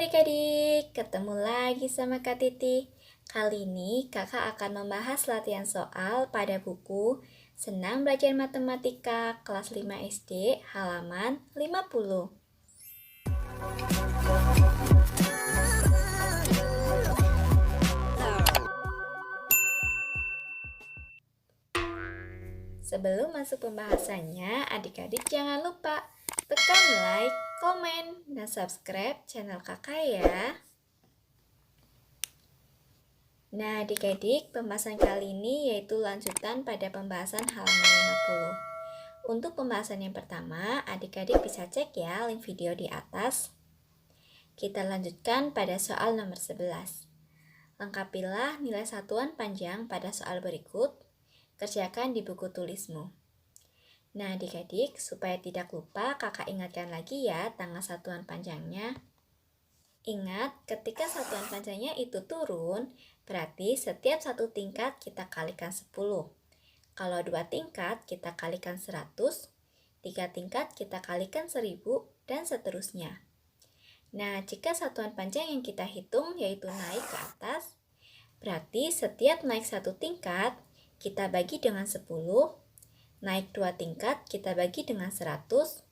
adik-adik, ketemu lagi sama Kak Titi. Kali ini kakak akan membahas latihan soal pada buku Senang Belajar Matematika kelas 5 SD halaman 50. Sebelum masuk pembahasannya, adik-adik jangan lupa tekan like, komen, dan subscribe channel kakak ya. Nah, adik-adik, pembahasan kali ini yaitu lanjutan pada pembahasan halaman 50. Untuk pembahasan yang pertama, adik-adik bisa cek ya link video di atas. Kita lanjutkan pada soal nomor 11. Lengkapilah nilai satuan panjang pada soal berikut. Kerjakan di buku tulismu. Nah, adik-adik, supaya tidak lupa, kakak ingatkan lagi ya tanggal satuan panjangnya. Ingat, ketika satuan panjangnya itu turun, berarti setiap satu tingkat kita kalikan 10. Kalau 2 tingkat, kita kalikan 100, 3 tingkat kita kalikan 1000, dan seterusnya. Nah, jika satuan panjang yang kita hitung yaitu naik ke atas, berarti setiap naik satu tingkat, kita bagi dengan 10, naik 2 tingkat, kita bagi dengan 100,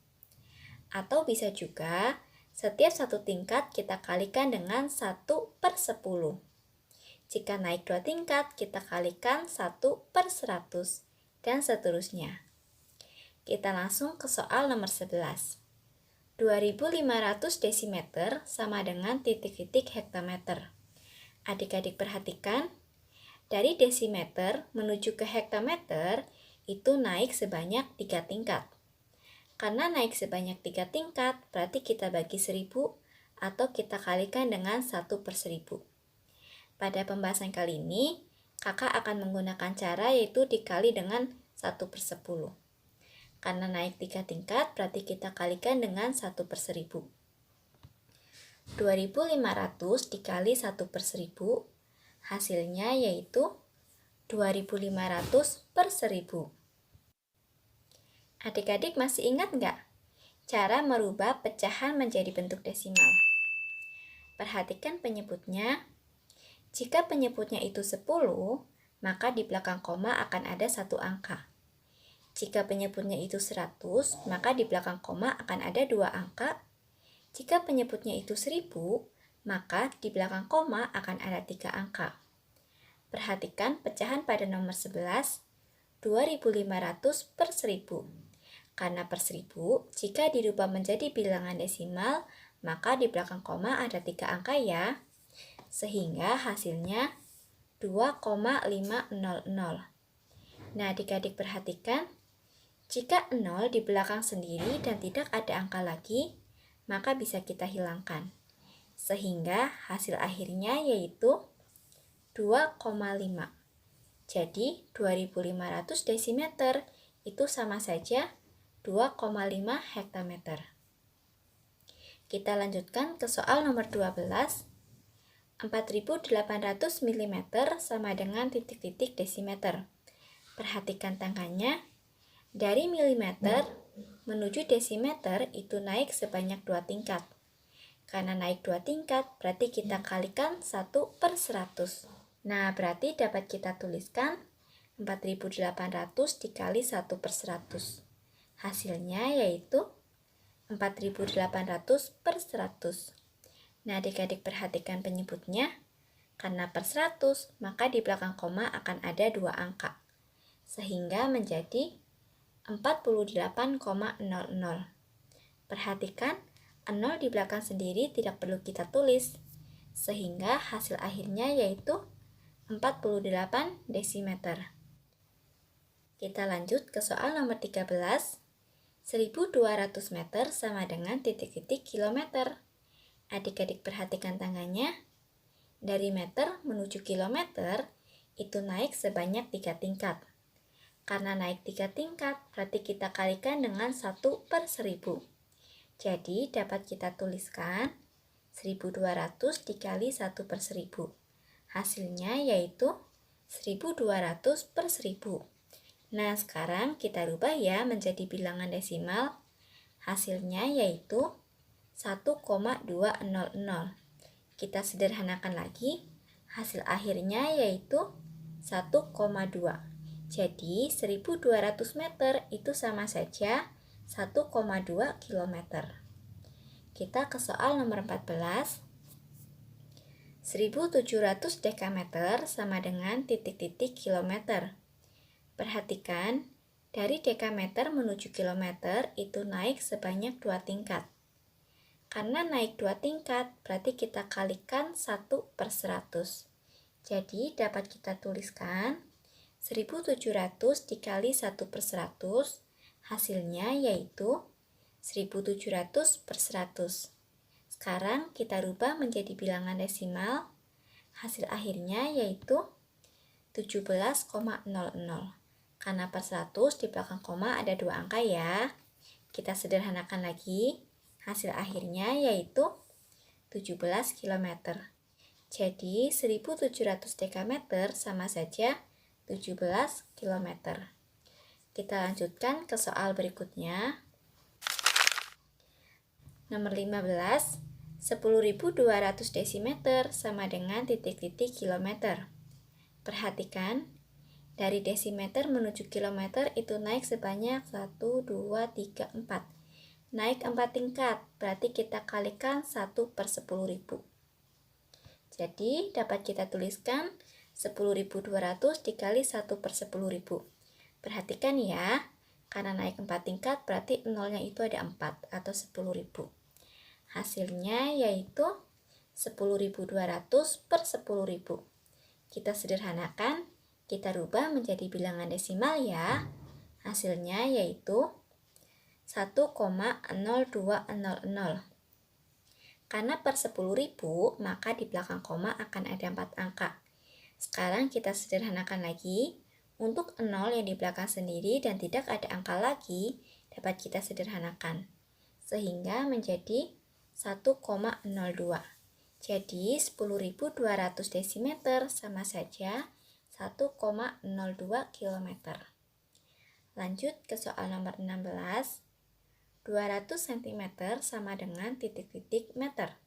atau bisa juga setiap satu tingkat kita kalikan dengan 1/10. Jika naik 2 tingkat, kita kalikan 1/100, dan seterusnya. Kita langsung ke soal nomor 11. 2500 desimeter sama dengan titik-titik hektometer. Adik-adik perhatikan, dari desimeter menuju ke hektometer itu naik sebanyak 3 tingkat. Karena naik sebanyak 3 tingkat, berarti kita bagi 1000 atau kita kalikan dengan 1/1000. Pada pembahasan kali ini, kakak akan menggunakan cara yaitu dikali dengan 1/10. Karena naik 3 tingkat, berarti kita kalikan dengan 1/1000. 2500 dikali 1/10, hasilnya yaitu 2500/1000. Adik-adik masih ingat nggak cara merubah pecahan menjadi bentuk desimal? Perhatikan penyebutnya. Jika penyebutnya itu 10, maka di belakang koma akan ada satu angka. Jika penyebutnya itu 100, maka di belakang koma akan ada 2 angka. Jika penyebutnya itu 1000, maka di belakang koma akan ada 3 angka. Perhatikan pecahan pada nomor 11, 2500/1000. Karena per 1000, jika dirubah menjadi bilangan desimal, maka di belakang koma ada 3 angka ya. Sehingga hasilnya 2,500. Nah, adik-adik perhatikan, jika 0 di belakang sendiri dan tidak ada angka lagi, maka bisa kita hilangkan. Sehingga hasil akhirnya yaitu 2,5. Jadi 2500 desimeter itu sama saja 2,5 hektometer. Kita lanjutkan ke soal nomor 12. 4800 mm sama dengan titik-titik desimeter. Perhatikan tangannya. Dari milimeter menuju desimeter itu naik sebanyak 2 tingkat. Karena naik 2 tingkat, berarti kita kalikan 1/100. Nah, berarti dapat kita tuliskan 4800 dikali 1/100. Hasilnya yaitu 4800/100. Nah, adik-adik perhatikan penyebutnya. Karena per 100, maka di belakang koma akan ada 2 angka. Sehingga menjadi 48,00. Perhatikan, 0 di belakang sendiri tidak perlu kita tulis. Sehingga hasil akhirnya yaitu 48 desimeter. Kita lanjut ke soal nomor 13. 1200 meter sama dengan titik-titik kilometer. Adik-adik perhatikan tangannya. Dari meter menuju kilometer itu naik sebanyak 3 tingkat. Karena naik 3 tingkat, berarti kita kalikan dengan 1/1000. Jadi dapat kita tuliskan 1200 dikali 1/1000. Hasilnya yaitu 1200/1000. Nah, sekarang kita rubah ya menjadi bilangan desimal. Hasilnya yaitu 1,200. Kita sederhanakan lagi, hasil akhirnya yaitu 1,2. Jadi 1200 meter itu sama saja 1,2 km. Kita ke soal nomor 14. 1700 dekameter sama dengan titik-titik kilometer. Perhatikan, dari dekameter menuju kilometer itu naik sebanyak 2 tingkat. Karena naik 2 tingkat, berarti kita kalikan 1/100. Jadi dapat kita tuliskan 1700 dikali 1/100, hasilnya yaitu 1700/100. Sekarang kita rubah menjadi bilangan desimal, hasil akhirnya yaitu 17,00. Karena per 100 di belakang koma ada 2 angka ya. Kita sederhanakan lagi, hasil akhirnya yaitu 17 km. Jadi 1700 dekameter sama saja 17 km. Kita lanjutkan ke soal berikutnya. Nomor 15, 10.200 desimeter sama dengan titik-titik kilometer. Perhatikan, dari desimeter menuju kilometer itu naik sebanyak 1, 2, 3, 4. Naik 4 tingkat, berarti kita kalikan 1/10.000. Jadi dapat kita tuliskan 10.200 dikali 1/10.000. Perhatikan ya, karena naik 4 tingkat berarti nolnya itu ada 4 atau 10.000. Hasilnya yaitu 10.200/10.000. Kita sederhanakan, kita rubah menjadi bilangan desimal ya. Hasilnya yaitu 1,0200. Karena per 10.000, maka di belakang koma akan ada 4 angka. Sekarang kita sederhanakan lagi. Untuk 0 yang di belakang sendiri dan tidak ada angka lagi, dapat kita sederhanakan. Sehingga menjadi 1,02. Jadi 10.200 desimeter sama saja 1,02 km. Lanjut ke soal nomor 16. 200 cm sama dengan titik-titik meter.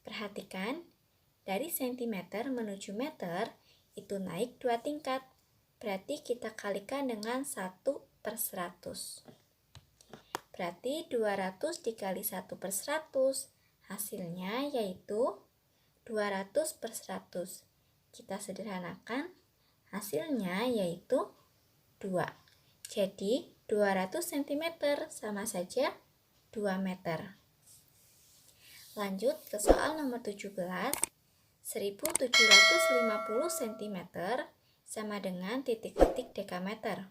Perhatikan, dari cm menuju meter itu naik 2 tingkat. Berarti kita kalikan dengan 1/100. Berarti 200 dikali 1/100, hasilnya yaitu 200/100. Kita sederhanakan, hasilnya yaitu 2. Jadi 200 cm sama saja 2 meter. Lanjut ke soal nomor 17. 1750 cm sama dengan titik-titik dekameter.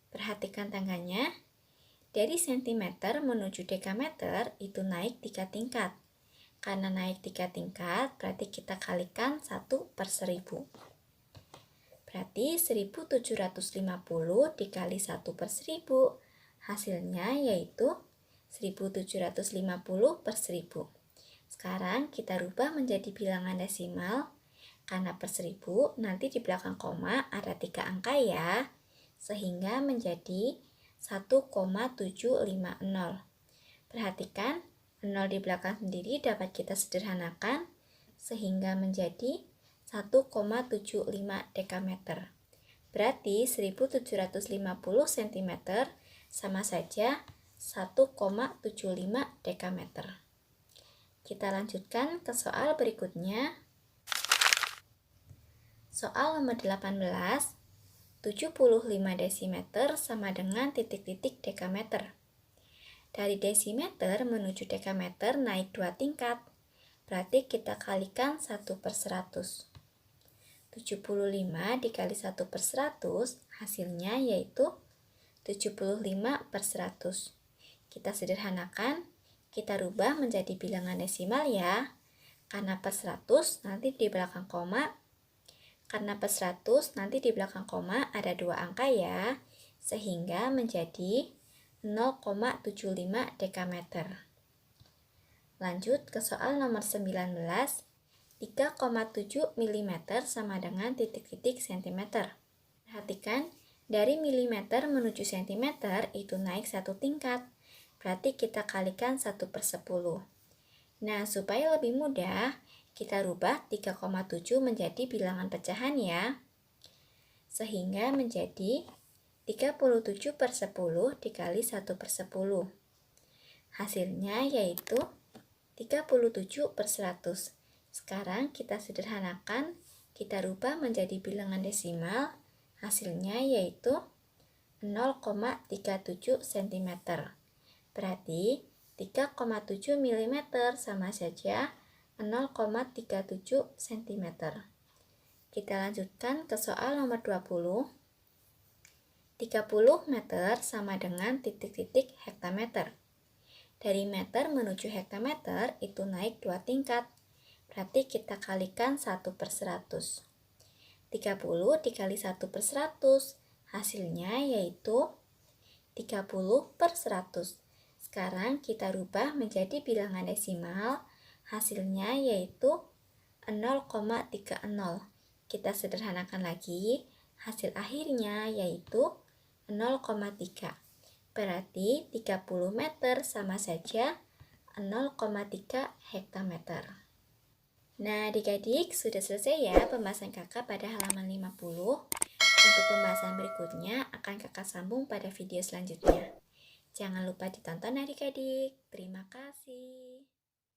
Perhatikan tanggalnya. Dari cm menuju dekameter itu naik 3 tingkat. Karena naik 3 tingkat, berarti kita kalikan 1/1000. Berarti 1750 dikali 1/1000, hasilnya yaitu 1750/1000. Sekarang kita rubah menjadi bilangan desimal. Karena per 1000 nanti di belakang koma ada 3 angka ya, sehingga menjadi 1,750. Perhatikan, 0 di belakang sendiri dapat kita sederhanakan sehingga menjadi 1,75 dekameter. Berarti 1750 cm sama saja 1,75 dekameter. Kita lanjutkan ke soal berikutnya. Soal nomor 18. 75 desimeter sama dengan titik-titik dekameter. Dari desimeter menuju dekameter naik 2 tingkat. Berarti kita kalikan 1/100. 75 dikali 1/100, hasilnya yaitu 75/100. Kita sederhanakan, kita rubah menjadi bilangan desimal ya. Karena per 100 nanti di belakang koma ada 2 angka ya, sehingga menjadi 0,75 dekameter. Lanjut ke soal nomor 19. 3,7 mm sama dengan titik-titik cm. Perhatikan, dari milimeter menuju cm itu naik 1 tingkat. Berarti kita kalikan 1/10. Nah, supaya lebih mudah, kita rubah 3,7 menjadi bilangan pecahan ya. Sehingga menjadi 37/10 dikali 1/10. Hasilnya yaitu 37/100. Sekarang kita sederhanakan, kita rubah menjadi bilangan desimal. Hasilnya yaitu 0,37 cm. Berarti 3,7 mm sama saja 0,37 cm. Kita lanjutkan ke soal nomor 20. 30 meter sama dengan titik-titik hektameter. Dari meter menuju hektameter itu naik 2 tingkat. Berarti kita kalikan 1/100. 30 dikali 1/100. Hasilnya yaitu 30/100. Sekarang kita rubah menjadi bilangan desimal. Hasilnya yaitu 0,30. Kita sederhanakan lagi. Hasil akhirnya yaitu 0,3. Berarti 30 meter sama saja 0,3 hektameter. Nah, adik-adik, sudah selesai ya pembahasan kakak pada halaman 50. Untuk pembahasan berikutnya akan kakak sambung pada video selanjutnya. Jangan lupa ditonton adik-adik. Terima kasih.